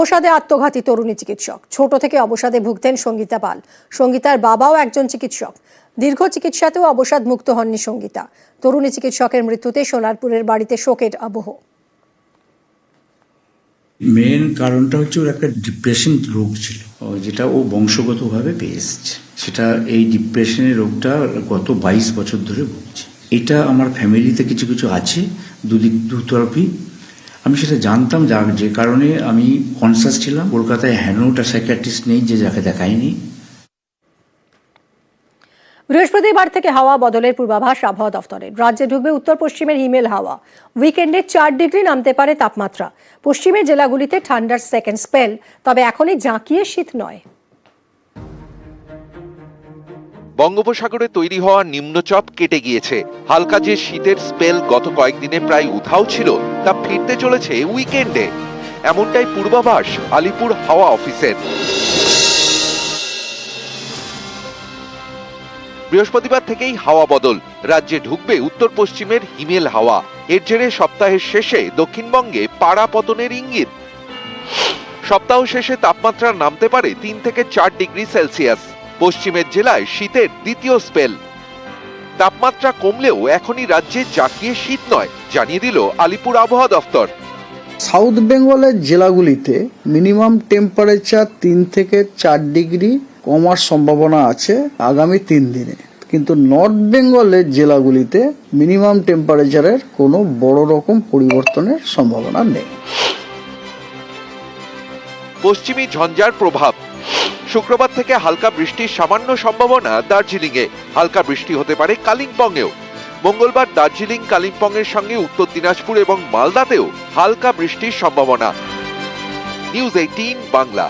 অবসাদে আত্মঘাতী তরুণী চিকিৎসক। ছোট থেকে অবসাদে ভুগতেন সঙ্গীতা পাল। সঙ্গীতার বাবাও একজন চিকিৎসক। দীর্ঘ চিকিৎসাতেও অবসাদ মুক্ত হননি সঙ্গীতা। তরুণী চিকিৎসকের মৃত্যুতে সোনারপুরের বাড়িতে শোকের আবহ। মেন কারণটা হচ্ছে ওর একটা ডিপ্রেশন রোগ ছিল, যেটা ও বংশগতভাবে পেয়ে এসছে। সেটা এই ডিপ্রেশনের রোগটা গত 22 বছর ধরে ভুগছে। এটা আমার ফ্যামিলিতে কিছু কিছু আছে, দুতরফই। আমি সেটা জানতাম, যে কারণে আমি কনসাস ছিলাম। কলকাতায় হ্যানোটা সাইকিয়াট্রিস্ট নেই যে যাকে দেখাইনি। বৃহস্পতিবার থেকে হাওয়া বদলের পূর্বাভাস আবহাওয়া দফতরের। রাজ্যে ঢুকবে উত্তর পশ্চিমের হিমেল হাওয়া। উইকেন্ডে 4 ডিগ্রি নামতে পারে তাপমাত্রা। পশ্চিমের জেলাগুলিতে ঠান্ডার সেকেন্ড স্পেল, তবে এখনই জাঁকিয়ে শীত নয়। বঙ্গোপসাগরে তৈরি হওয়া নিম্নচাপ কেটে গিয়েছে। হালকা যে শীতের স্পেল গত কয়েকদিনে প্রায় উধাও ছিল, তা ফিরতে চলেছে উইকেন্ডে। এমনটাই পূর্বাভাস আলিপুর হাওয়া অফিসের। বৃহস্পতিবার থেকেই হাওয়া বদল। রাজ্যে ঢুকবে উত্তর পশ্চিমের হিমেল হাওয়া। এর জেরে সপ্তাহের শেষে দক্ষিণবঙ্গে পাড়া পতনের ইঙ্গিত। সপ্তাহ শেষে তাপমাত্রা নামতে পারে 3 থেকে 4 ডিগ্রি সেলসিয়াস। পশ্চিমের জেলায় শীতের দ্বিতীয় স্পেল। তাপমাত্রা কমলেও এখনই রাজ্যে জাঁকিয়ে শীত নয়, জানিয়ে দিল আলিপুর আবহাওয়া দফতর। সাউথ বেঙ্গলের জেলাগুলিতে মিনিমাম টেম্পারেচার 3 থেকে 4 ডিগ্রি কমার সম্ভাবনা আছে আগামী 3 দিনে। কিন্তু নর্থ বেঙ্গলের জেলাগুলিতে মিনিমাম টেম্পারেচারের কোনো বড় রকম পরিবর্তনের সম্ভাবনা নেই। পশ্চিমী ঝঞ্ঝার প্রভাব। শুক্রবার থেকে হালকা বৃষ্টির সামান্য সম্ভাবনা দার্জিলিংয়ে। হালকা বৃষ্টি হতে পারে কালিম্পংয়েও। মঙ্গলবার দার্জিলিং, কালিম্পংয়ের সঙ্গে উত্তর দিনাজপুর এবং মালদাতেও হালকা বৃষ্টির সম্ভাবনা। নিউজ 18 বাংলা।